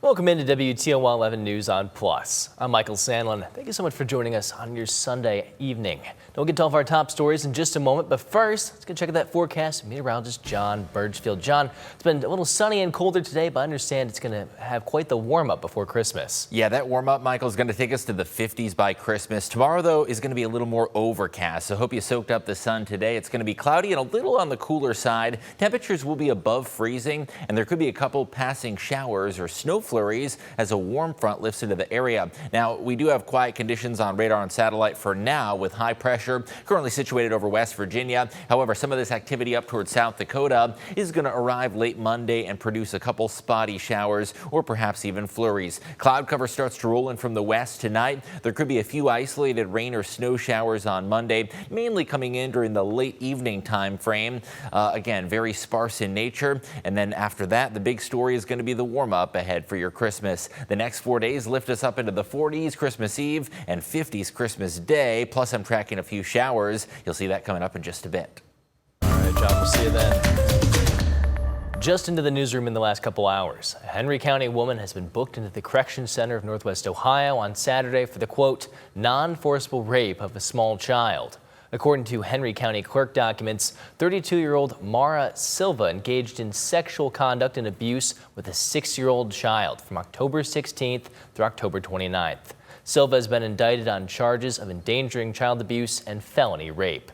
Welcome into WTOL 11 News on Plus. I'm Michael Sandlin. Thank you so much for joining us on your Sunday evening. Now we'll get to all of our top stories in just a moment, but first, let's go check out that forecast. Meteorologist John Burgefield. John, it's been a little sunny and colder today, but I understand it's going to have quite the warm-up before Christmas. Yeah, that warm-up, Michael, is going to take us to the 50s by Christmas. Tomorrow, though, is going to be a little more overcast, so hope you soaked up the sun today. It's going to be cloudy and a little on the cooler side. Temperatures will be above freezing, and there could be a couple passing showers or snow flurries as a warm front lifts into the area. Now, we do have quiet conditions on radar and satellite for now with high pressure currently situated over West Virginia. However, some of this activity up towards South Dakota is going to arrive late Monday and produce a couple spotty showers or perhaps even flurries. Cloud cover starts to roll in from the west tonight. There could be a few isolated rain or snow showers on Monday, mainly coming in during the late evening time frame. Again, very sparse in nature. And then after that, the big story is going to be the warm up ahead for your Christmas. The next 4 days lift us up into the 40s Christmas Eve and 50s Christmas Day. Plus, I'm tracking a few showers. You'll see that coming up in just a bit. All right, John, we'll see you then. Just into the newsroom in the last couple hours, a Henry County woman has been booked into the Correction Center of Northwest Ohio on Saturday for the, quote, non-forcible rape of a small child. According to Henry County clerk documents, 32-year-old Mara Silva engaged in sexual conduct and abuse with a 6-year-old child from October 16th through October 29th. Silva has been indicted on charges of endangering child abuse and felony rape.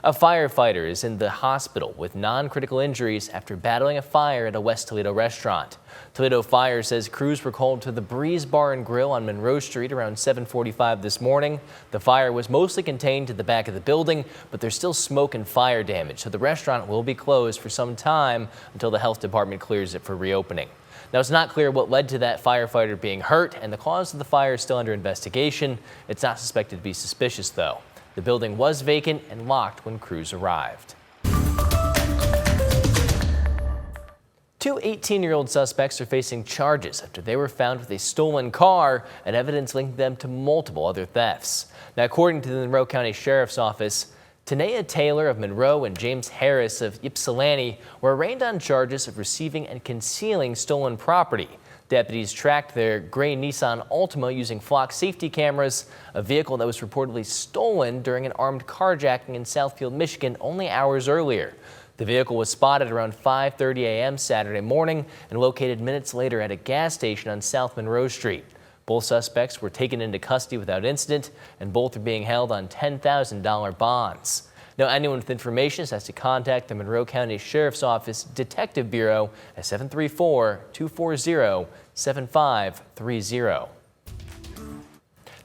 A firefighter is in the hospital with non-critical injuries after battling a fire at a West Toledo restaurant. Toledo Fire says crews were called to the Breeze Bar and Grill on Monroe Street around 7:45 this morning. The fire was mostly contained to the back of the building, but there's still smoke and fire damage, so the restaurant will be closed for some time until the health department clears it for reopening. Now, it's not clear what led to that firefighter being hurt, and the cause of the fire is still under investigation. It's not suspected to be suspicious, though. The building was vacant and locked when crews arrived. Two 18-year-old suspects are facing charges after they were found with a stolen car and evidence linking them to multiple other thefts. Now, according to the Monroe County Sheriff's Office, Tanea Taylor of Monroe and James Harris of Ypsilanti were arraigned on charges of receiving and concealing stolen property. Deputies tracked their gray Nissan Altima using flock safety cameras, a vehicle that was reportedly stolen during an armed carjacking in Southfield, Michigan only hours earlier. The vehicle was spotted around 5:30 a.m. Saturday morning and located minutes later at a gas station on South Monroe Street. Both suspects were taken into custody without incident, and both are being held on $10,000 bonds. Now, anyone with information has to contact the Monroe County Sheriff's Office Detective Bureau at 734-240-7530.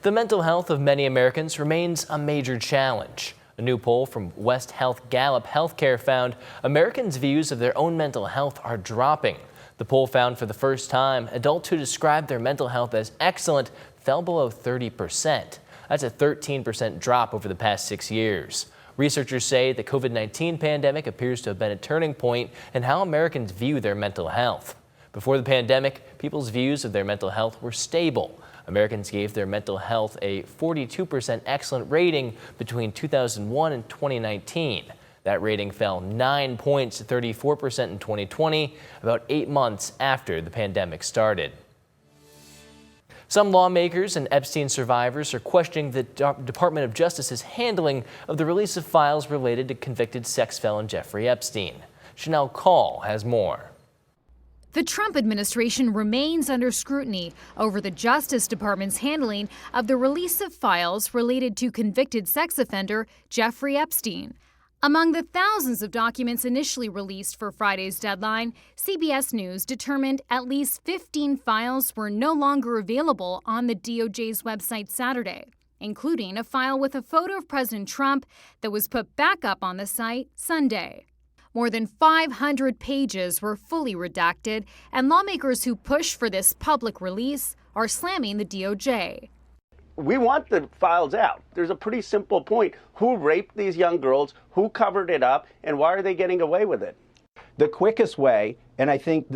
The mental health of many Americans remains a major challenge. A new poll from West Health Gallup Healthcare found Americans' views of their own mental health are dropping. The poll found for the first time adults who describe their mental health as excellent fell below 30%. That's a 13% drop over the past 6 years. Researchers say the COVID-19 pandemic appears to have been a turning point in how Americans view their mental health. Before the pandemic, people's views of their mental health were stable. Americans gave their mental health a 42% excellent rating between 2001 and 2019. That rating fell 9 points to 34% in 2020, about 8 months after the pandemic started. Some lawmakers and Epstein survivors are questioning the Department of Justice's handling of the release of files related to convicted sex felon Jeffrey Epstein. Chanel Call has more. The Trump administration remains under scrutiny over the Justice Department's handling of the release of files related to convicted sex offender Jeffrey Epstein. Among the thousands of documents initially released for Friday's deadline, CBS News determined at least 15 files were no longer available on the DOJ's website Saturday, including a file with a photo of President Trump that was put back up on the site Sunday. More than 500 pages were fully redacted, and lawmakers who push for this public release are slamming the DOJ. We want the files out. There's a pretty simple point. Who raped these young girls? Who covered it up? And why are they getting away with it? The quickest way, and I think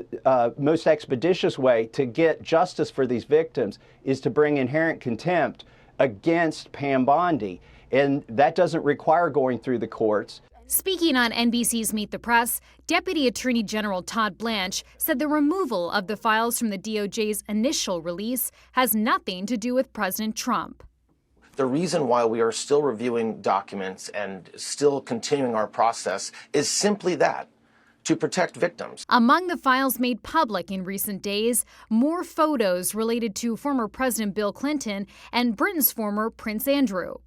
most expeditious way to get justice for these victims is to bring inherent contempt against Pam Bondi. And that doesn't require going through the courts. Speaking on NBC's Meet the Press, Deputy Attorney General Todd Blanche said the removal of the files from the DOJ's initial release has nothing to do with President Trump. The reason why we are still reviewing documents and still continuing our process is simply that, to protect victims. Among the files made public in recent days, more photos related to former President Bill Clinton and Britain's former Prince Andrew.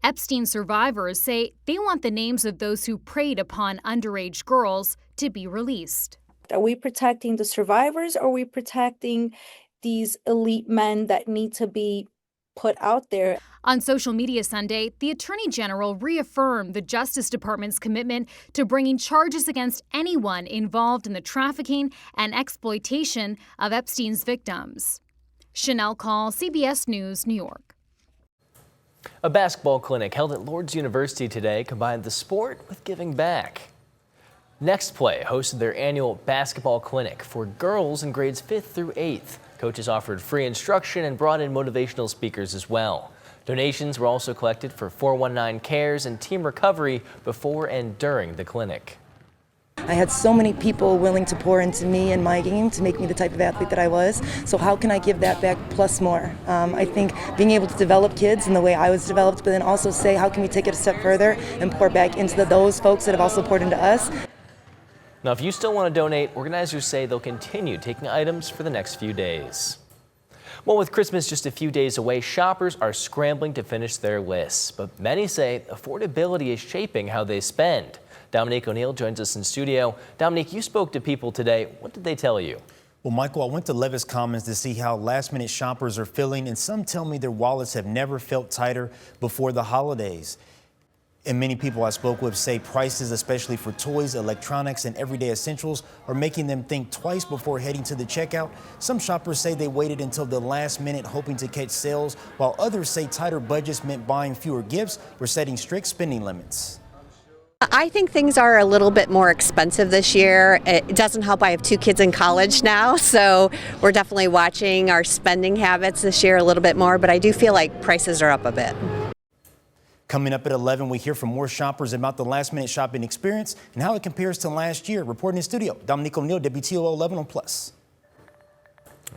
Epstein survivors say they want the names of those who preyed upon underage girls to be released. Are we protecting the survivors, or are we protecting these elite men that need to be put out there? On social media Sunday, the Attorney General reaffirmed the Justice Department's commitment to bringing charges against anyone involved in the trafficking and exploitation of Epstein's victims. Chanel Call, CBS News, New York. A basketball clinic held at Lourdes University today combined the sport with giving back. Next Play hosted their annual basketball clinic for girls in grades 5th through 8th. Coaches offered free instruction and brought in motivational speakers as well. Donations were also collected for 419 Cares and Team Recovery before and during the clinic. I had so many people willing to pour into me and my game to make me the type of athlete that I was. So how can I give that back plus more? I think being able to develop kids in the way I was developed, but then also say how can we take it a step further and pour back into those folks that have also poured into us. Now, if you still want to donate, organizers say they'll continue taking items for the next few days. Well, with Christmas just a few days away, shoppers are scrambling to finish their lists. But many say affordability is shaping how they spend. Dominique O'Neill joins us in studio. Dominique, you spoke to people today. What did they tell you? Well, Michael, I went to Levis Commons to see how last-minute shoppers are feeling, and some tell me their wallets have never felt tighter before the holidays. And many people I spoke with say prices, especially for toys, electronics, and everyday essentials, are making them think twice before heading to the checkout. Some shoppers say they waited until the last minute hoping to catch sales, while others say tighter budgets meant buying fewer gifts or setting strict spending limits. I think things are a little bit more expensive this year. It doesn't help. I have 2 kids in college now, so we're definitely watching our spending habits this year a little bit more, but I do feel like prices are up a bit. Coming up at 11, we hear from more shoppers about the last-minute shopping experience and how it compares to last year. Reporting in studio, Dominique O'Neill, WTOL 11 on Plus.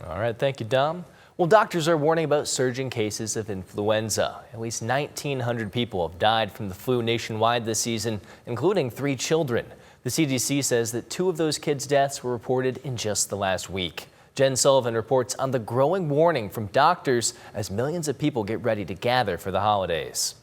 All right, thank you, Dom. Well, doctors are warning about surging cases of influenza. At least 1,900 people have died from the flu nationwide this season, including 3 children. The CDC says that 2 of those kids' deaths were reported in just the last week. Jen Sullivan reports on the growing warning from doctors as millions of people get ready to gather for the holidays.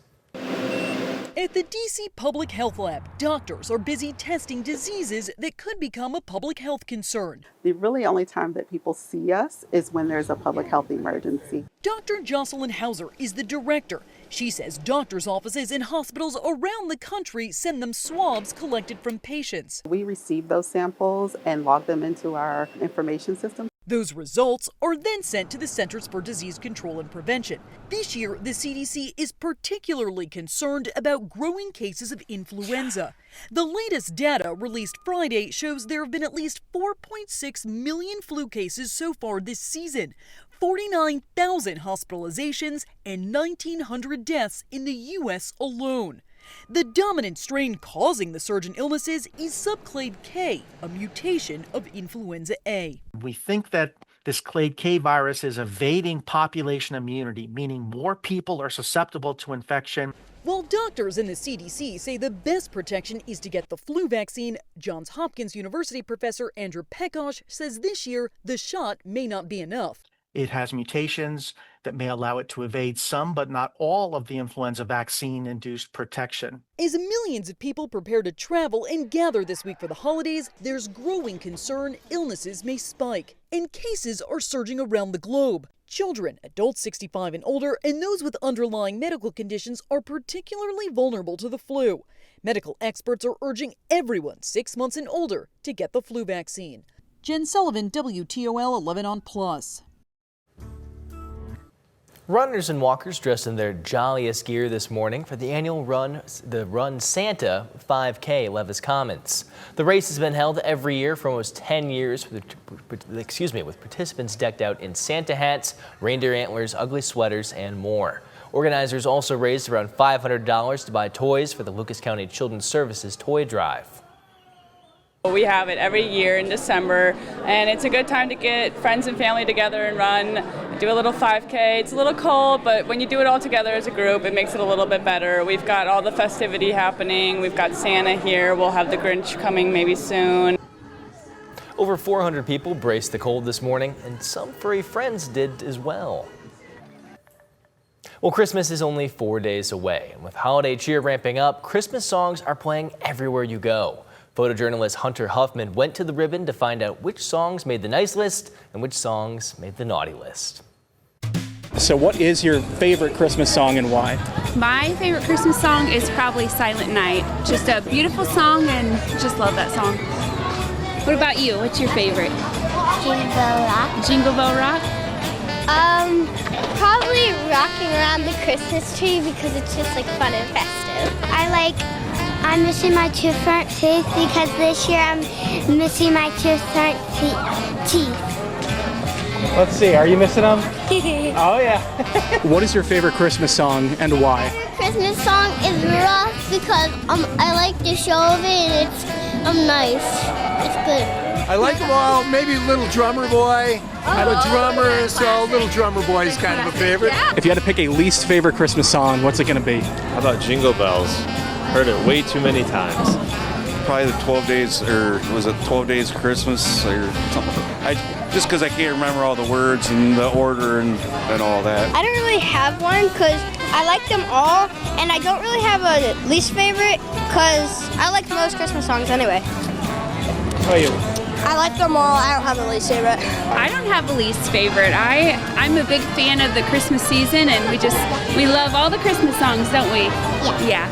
At the DC Public Health Lab, doctors are busy testing diseases that could become a public health concern. The really only time that people see us is when there's a public health emergency. Dr. Jocelyn Hauser is the director. She says doctors' offices and hospitals around the country send them swabs collected from patients. We receive those samples and log them into our information system. Those results are then sent to the Centers for Disease Control and Prevention. This year, the CDC is particularly concerned about growing cases of influenza. The latest data released Friday shows there have been at least 4.6 million flu cases so far this season, 49,000 hospitalizations, and 1,900 deaths in the U.S. alone. The dominant strain causing the surge in illnesses is subclade K, a mutation of influenza A. We think that this clade K virus is evading population immunity, meaning more people are susceptible to infection. While doctors in the CDC say the best protection is to get the flu vaccine, Johns Hopkins University professor Andrew Pekosh says this year the shot may not be enough. It has mutations that may allow it to evade some, but not all, of the influenza vaccine-induced protection. As millions of people prepare to travel and gather this week for the holidays, there's growing concern illnesses may spike, and cases are surging around the globe. Children, adults 65 and older, and those with underlying medical conditions are particularly vulnerable to the flu. Medical experts are urging everyone 6 months and older to get the flu vaccine. Jen Sullivan, WTOL 11 on Plus. Runners and walkers dressed in their jolliest gear this morning for the annual Run Santa 5K at Levis Commons. The race has been held every year for almost 10 years with participants decked out in Santa hats, reindeer antlers, ugly sweaters, and more. Organizers also raised around $500 to buy toys for the Lucas County Children's Services Toy Drive. We have it every year in December, and it's a good time to get friends and family together and run, do a little 5K. It's a little cold, but when you do it all together as a group, it makes it a little bit better. We've got all the festivity happening. We've got Santa here. We'll have the Grinch coming maybe soon. Over 400 people braced the cold this morning, and some furry friends did as well. Well, Christmas is only 4 days away, and with holiday cheer ramping up, Christmas songs are playing everywhere you go. Photojournalist Hunter Huffman went to the ribbon to find out which songs made the nice list and which songs made the naughty list. So what is your favorite Christmas song and why? My favorite Christmas song is probably Silent Night. Just a beautiful song and just love that song. What about you? What's your favorite? Jingle Bell Rock. Jingle Bell Rock? Probably Rocking Around the Christmas Tree because it's just like fun and festive. I'm missing my two front teeth because this year I'm missing my two front teeth. Let's see, are you missing them? Oh yeah. What is your favorite Christmas song and why? Christmas song is rough because I like the show of it and it's nice. It's good. I like them all. Maybe Little Drummer Boy. I'm a drummer, so Little Drummer Boy is kind of a favorite. If you had to pick a least favorite Christmas song, what's it going to be? How about Jingle Bells? Heard it way too many times. Probably the 12 days, or was it 12 Days of Christmas, or something. Just because I can't remember all the words and the order and all that. I don't really have one because I like them all, and I don't really have a least favorite because I like most Christmas songs anyway. How about you? I like them all. I don't have a least favorite. I don't have a least favorite. I'm a big fan of the Christmas season, and we love all the Christmas songs, don't we? Yeah.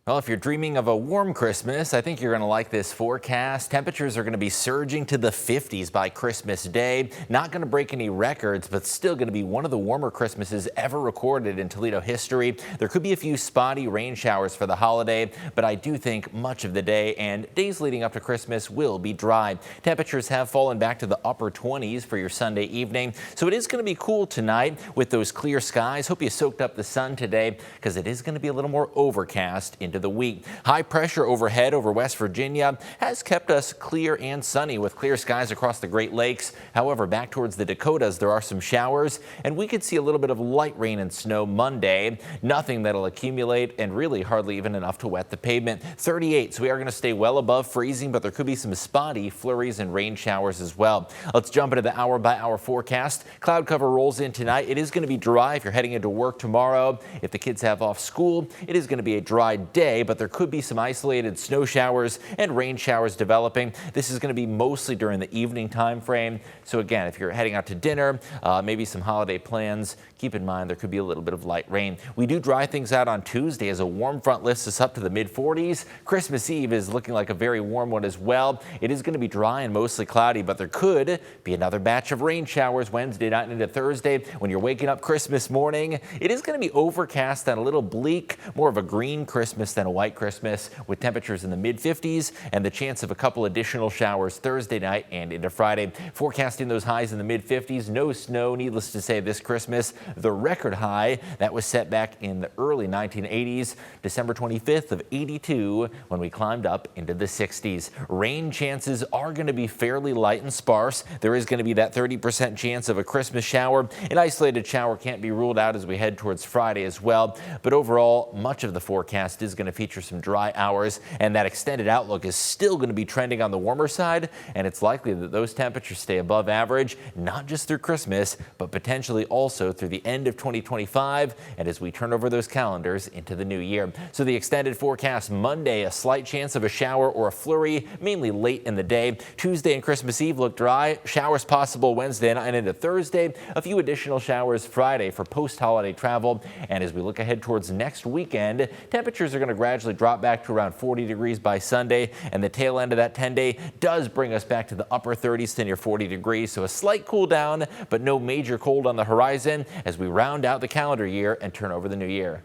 Well, if you're dreaming of a warm Christmas, I think you're going to like this forecast. Temperatures are going to be surging to the 50s by Christmas Day. Not going to break any records, but still going to be one of the warmer Christmases ever recorded in Toledo history. There could be a few spotty rain showers for the holiday, but I do think much of the day and days leading up to Christmas will be dry. Temperatures have fallen back to the upper 20s for your Sunday evening, so it is going to be cool tonight with those clear skies. Hope you soaked up the sun today because it is going to be a little more overcast into the week. High pressure overhead over West Virginia has kept us clear and sunny with clear skies across the Great Lakes. However, back towards the Dakotas, there are some showers, and we could see a little bit of light rain and snow Monday. Nothing that'll accumulate and really hardly even enough to wet the pavement. 38, so we are going to stay well above freezing, but there could be some spotty flurries and rain showers as well. Let's jump into the hour-by-hour forecast. Cloud cover rolls in tonight. It is going to be dry if you're heading into work tomorrow. If the kids have off school, it is going to be a dry day, but there could be some isolated snow showers and rain showers developing. This is going to be mostly during the evening time frame. So again, if you're heading out to dinner, maybe some holiday plans, keep in mind there could be a little bit of light rain. We do dry things out on Tuesday as a warm front lifts us up to the mid-40s. Christmas Eve is looking like a very warm one as well. It is going to be dry and mostly cloudy, but there could be another batch of rain showers Wednesday night into Thursday. When you're waking up Christmas morning, it is going to be overcast and a little bleak, more of a green Christmas than a white Christmas, with temperatures in the mid-50s and the chance of a couple additional showers Thursday night and into Friday. Forecasting those highs in the mid-50s. No snow, needless to say, this Christmas. The record high that was set back in the early 1980s, December 25th of 82, when we climbed up into the 60s. Rain chances are going to be fairly light and sparse. There is going to be that 30% chance of a Christmas shower. An isolated shower can't be ruled out as we head towards Friday as well. But overall, much of the forecast is going to feature some dry hours, and that extended outlook is still going to be trending on the warmer side, and it's likely that those temperatures stay above average, not just through Christmas, but potentially also through the end of 2025 and as we turn over those calendars into the new year. So the extended forecast: Monday, a slight chance of a shower or a flurry, mainly late in the day. Tuesday and Christmas Eve look dry. Showers possible Wednesday and into Thursday. A few additional showers Friday for post-holiday travel. And as we look ahead towards next weekend, temperatures are going to gradually drop back to around 40 degrees by Sunday, and the tail end of that 10-day does bring us back to the upper 30s to near 40 degrees. So a slight cool down, but no major cold on the horizon as we round out the calendar year and turn over the new year.